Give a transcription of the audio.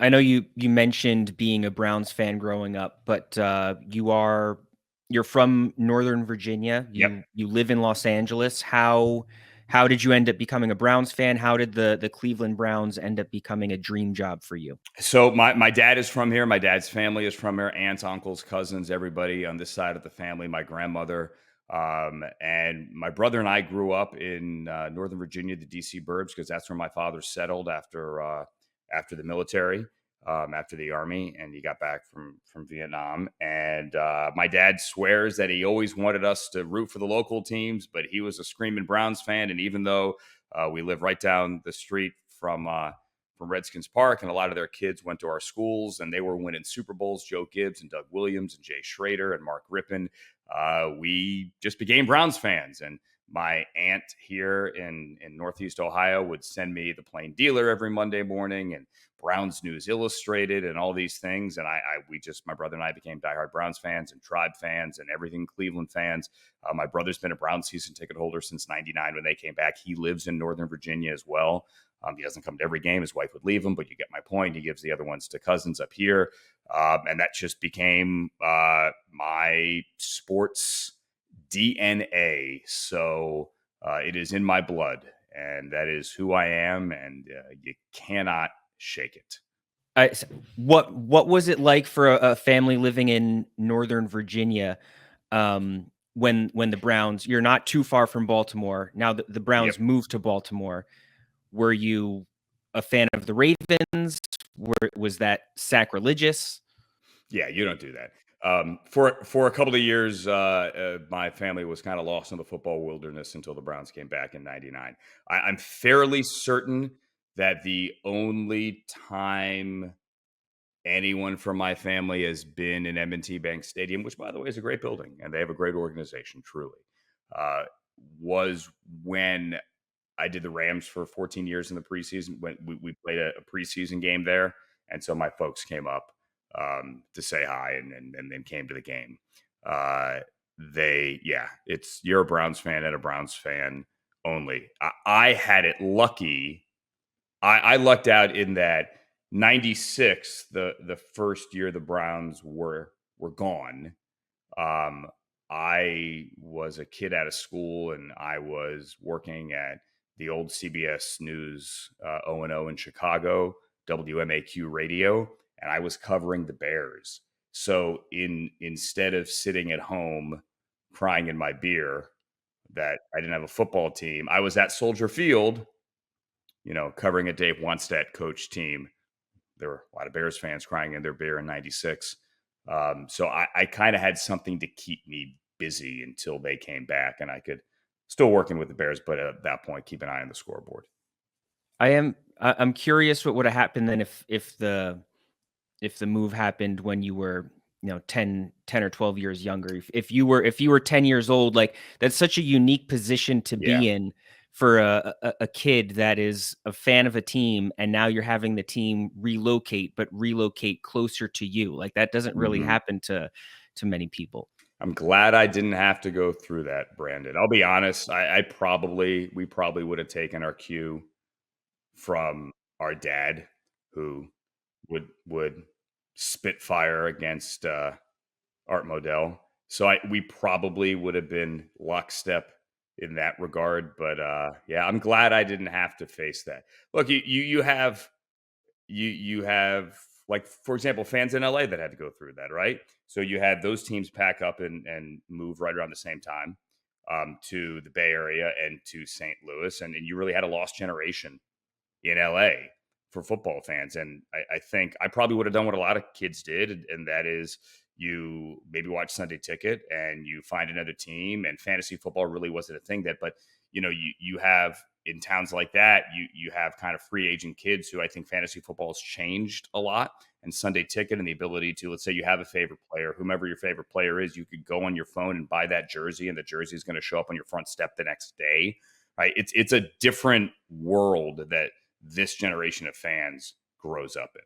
I know you mentioned being a Browns fan growing up, but you're from Northern Virginia. Yep. You live in Los Angeles. How did you end up becoming a Browns fan? How did the Cleveland Browns end up becoming a dream job for you? So my dad is from here. My dad's family is from here. Aunts, uncles, cousins, everybody on this side of the family. My grandmother, and my brother and I grew up in Northern Virginia, the DC burbs, because that's where my father settled after the military, after the army, and he got back from Vietnam. And my dad swears that he always wanted us to root for the local teams, but he was a screaming Browns fan. And even though we live right down the street from Redskins Park, and a lot of their kids went to our schools, and they were winning Super Bowls. Joe Gibbs and Doug Williams and Jay Schrader and Mark Rippon. We just became Browns fans, and my aunt here in Northeast Ohio would send me the Plain Dealer every Monday morning, and Browns News Illustrated, and all these things. And my brother and I became diehard Browns fans and Tribe fans and everything Cleveland fans. My brother's been a Browns season ticket holder since '99 when they came back. He lives in Northern Virginia as well. He doesn't come to every game. His wife would leave him, but you get my point. He gives the other ones to cousins up here. And that just became my sports DNA. So it is in my blood, and that is who I am, and you cannot shake it. I, what was it like for a family living in Northern Virginia when the Browns? You're not too far from Baltimore. Now the Yep. Browns moved to Baltimore. Were you a fan of the Ravens? Was that sacrilegious? Yeah, you don't do that. For a couple of years, my family was kind of lost in the football wilderness until the Browns came back in '99. I'm fairly certain that the only time anyone from my family has been in M&T Bank Stadium, which, by the way, is a great building and they have a great organization, truly, uh, was when I did the Rams for 14 years in the preseason. When we played a preseason game there, and so my folks came up to say hi, and then came to the game. Uh, it's you're a Browns fan and a Browns fan only. I had it lucky. I lucked out in that '96, the first year the Browns were gone. um, I was a kid out of school, and I was working at the old CBS News O&O in Chicago, WMAQ radio, and I was covering the Bears. So instead of sitting at home crying in my beer that I didn't have a football team, I was at Soldier Field, covering a Dave Wannstedt coach team. There were a lot of Bears fans crying in their beer in '96. So I kind of had something to keep me busy until they came back, and I could still working with the Bears, but at that point, keep an eye on the scoreboard. I'm curious what would have happened then if the move happened when you were 10 or 12 years younger. If you were 10 years old, like that's such a unique position to Yeah. be in for a kid that is a fan of a team, and now you're having the team relocate, but relocate closer to you. Like that doesn't really hmm happen to many people. I'm glad I didn't have to go through that, Brandon. I'll be honest. We probably would have taken our cue from our dad, who would spit fire against Art Modell. So we probably would have been lockstep in that regard. But yeah, I'm glad I didn't have to face that. Look, you have, like, for example, fans in LA that had to go through that, right? So you had those teams pack up and move right around the same time to the Bay Area and to St. Louis, and you really had a lost generation in LA for football fans. And I think I probably would have done what a lot of kids did, and that is you maybe watch Sunday Ticket and you find another team. And fantasy football really wasn't a thing that, but you have in towns like that, you have kind of free agent kids who I think fantasy football has changed a lot. And Sunday Ticket and the ability to, let's say you have a favorite player, whomever your favorite player is, you could go on your phone and buy that jersey, and the jersey is going to show up on your front step the next day. Right? It's a different world that this generation of fans grows up in.